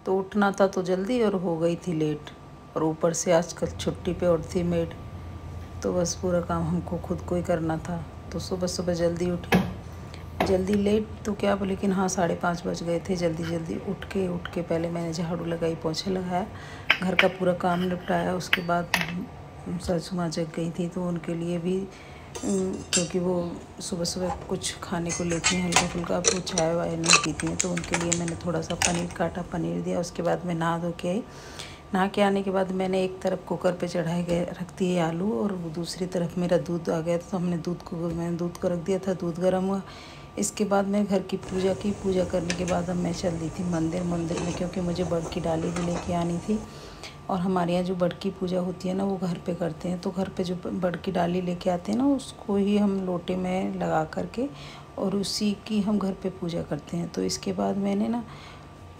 तो उठना था तो जल्दी और हो गई थी लेट, और ऊपर से आजकल छुट्टी पे और थी मेड, तो बस पूरा काम हमको खुद को ही करना था। तो सुबह सुबह जल्दी उठी, जल्दी लेट तो क्या, लेकिन हाँ 5:30 बज गए थे। जल्दी जल्दी उठ के पहले मैंने झाड़ू लगाई, पोछा लगाया, घर का पूरा काम निपटाया। उसके बाद सासू माँ जग गई थी तो उनके लिए भी, क्योंकि वो सुबह सुबह कुछ खाने को लेती हैं हल्का फुल्का, वो चाय वाय नहीं पीती हैं, तो उनके लिए मैंने थोड़ा सा पनीर काटा, पनीर दिया। उसके बाद मैं नहा धो के आई। नहा के आने के बाद मैंने एक तरफ कुकर पे चढ़ाए गए रख दिए आलू, और दूसरी तरफ मेरा दूध आ गया, तो मैंने दूध को रख दिया था, दूध गर्म हुआ। इसके बाद मैं घर की पूजा की। पूजा करने के बाद अब मैं चल दी थी मंदिर में, क्योंकि मुझे बड़ की डाली भी लेके आनी थी। और हमारे यहाँ जो बड़ की पूजा होती है ना, वो घर पे करते हैं, तो घर पे जो बड़ की डाली लेके आते हैं ना, उसको ही हम लोटे में लगा करके और उसी की हम घर पे पूजा करते हैं। तो इसके बाद मैंने ना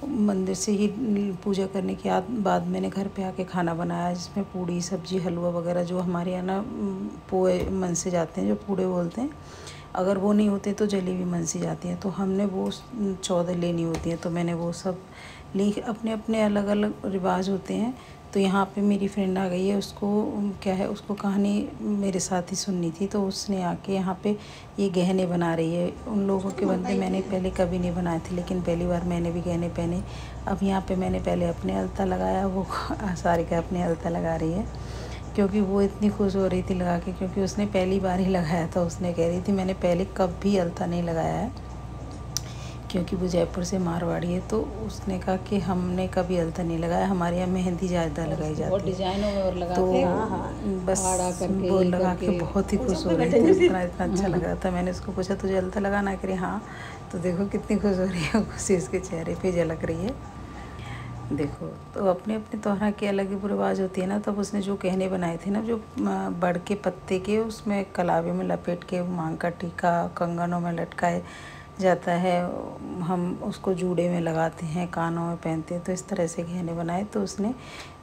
मंदिर से ही पूजा करने के बाद मैंने घर पे आके खाना बनाया, जिसमें पूड़ी सब्जी हलवा वगैरह, जो हमारे यहाँ ना पोए मन से जाते हैं, जो पूड़े बोलते हैं, अगर वो नहीं होते तो जलेबी मन से जाती हैं। तो हमने वो 14 लेनी होती हैं, तो मैंने वो सब ली। अपने अपने अलग अलग रिवाज होते हैं। तो यहाँ पे मेरी फ्रेंड आ गई है, उसको क्या है, उसको कहानी मेरे साथ ही सुननी थी, तो उसने आके यहाँ पे ये गहने बना रही है। उन लोगों के बंदे मैंने पहले कभी नहीं बनाए थे, लेकिन पहली बार मैंने भी गहने पहने। अब यहाँ पे मैंने पहले अपने अलता लगाया, वो सारिका अपने अलता लगा रही है, क्योंकि वो इतनी खुश हो रही थी लगा के, क्योंकि उसने पहली बार ही लगाया था। उसने कह रही थी मैंने पहले कभी अलता नहीं लगाया है, क्योंकि वो जयपुर से मारवाड़ी है। तो उसने कहा कि हमने कभी अलता नहीं लगाया, हमारे यहाँ मेहंदी ज़्यादा लगाई जाती है, डिजाइनों में और लगाते तो हैं। बस वो लगा के बहुत ही खुश हो रही थी, इतना अच्छा लग रहा था। मैंने उसको पूछा तुझे अलता लगाना, करी हाँ, तो देखो कितनी खुश हो रही है, खुशी उसके चेहरे पे झलक रही है, देखो। तो अपने अपने त्योहार के अलग ही रिवाज होती है ना। तब उसने जो गहने बनाए थे ना, जो बड़ के पत्ते के, उसमें कलावे में लपेट के मांग का टीका कंगनों में लटकाए जाता है, हम उसको जूड़े में लगाते हैं, कानों में पहनते हैं, तो इस तरह से गहने बनाए। तो उसने,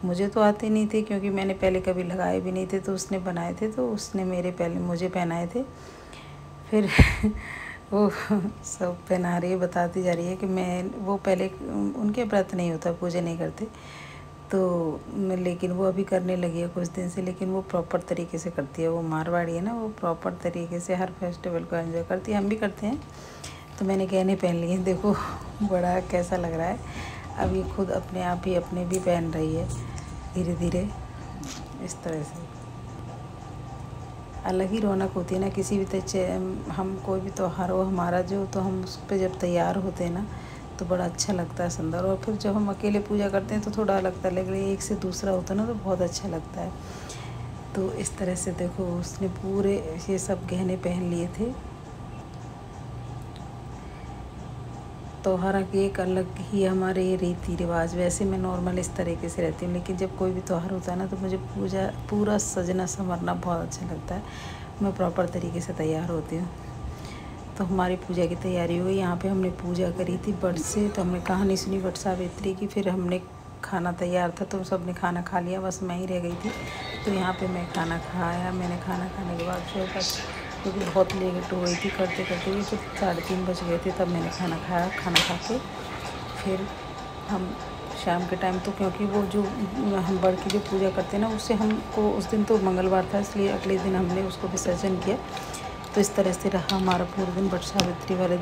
मुझे तो आते नहीं थे, क्योंकि मैंने पहले कभी लगाए भी नहीं थे, तो उसने बनाए थे, तो उसने मेरे पहले मुझे पहनाए थे। फिर वो सब पहना रही है, बताती जा रही है कि मैं, वो पहले उनके व्रत नहीं होता, पूजा नहीं करते, तो लेकिन वो अभी करने लगी है कुछ दिन से, लेकिन वो प्रॉपर तरीके से करती है। वो मारवाड़ी है ना, वो प्रॉपर तरीके से हर फेस्टिवल को एंजॉय करती है, हम भी करते हैं। तो मैंने गहने पहन लिए, देखो बड़ा कैसा लग रहा है। अब ये खुद अपने आप ही अपने भी पहन रही है धीरे धीरे, इस तरह से अलग ही रौनक होती है ना किसी भी हम कोई भी त्यौहार हो हमारा जो, तो हम उस पर जब तैयार होते हैं ना, तो बड़ा अच्छा लगता है, सुंदर। और फिर जब हम अकेले पूजा करते हैं तो थोड़ा लगता है, लेकिन एक से दूसरा होता है ना, तो बहुत अच्छा लगता है। तो इस तरह से देखो उसने पूरे ये सब गहने पहन लिए थे। त्यौहार की एक अलग ही हमारे ये रीति रिवाज, वैसे मैं नॉर्मल इस तरीके से रहती हूँ, लेकिन जब कोई भी त्यौहार होता है ना, तो मुझे पूरा सजना संवरना बहुत अच्छा लगता है। मैं प्रॉपर तरीके से तैयार होती हूँ। तो हमारी पूजा की तैयारी हुई, यहाँ पे हमने पूजा करी थी बट से, तो हमने कहानी सुनी बट सावित्री की। फिर हमने खाना तैयार था, तो सब ने खाना खा लिया, बस मैं ही रह गई थी। तो यहाँ पे मैं खाना खाया। मैंने खाना खाने के बाद फिर बस, क्योंकि बहुत लेट हो गई थी करते करते भी, फिर 3:30 बज गए थे, तब मैंने खाना खाया। खाना खा के फिर हम शाम के टाइम, तो क्योंकि वो जो हम बड़ की जो पूजा करते हैं ना, उससे हमको उस दिन तो मंगलवार था, इसलिए अगले दिन हमने उसको विसर्जन किया। तो इस तरह से रहा हमारा पूरा दिन बट सावित्री वाले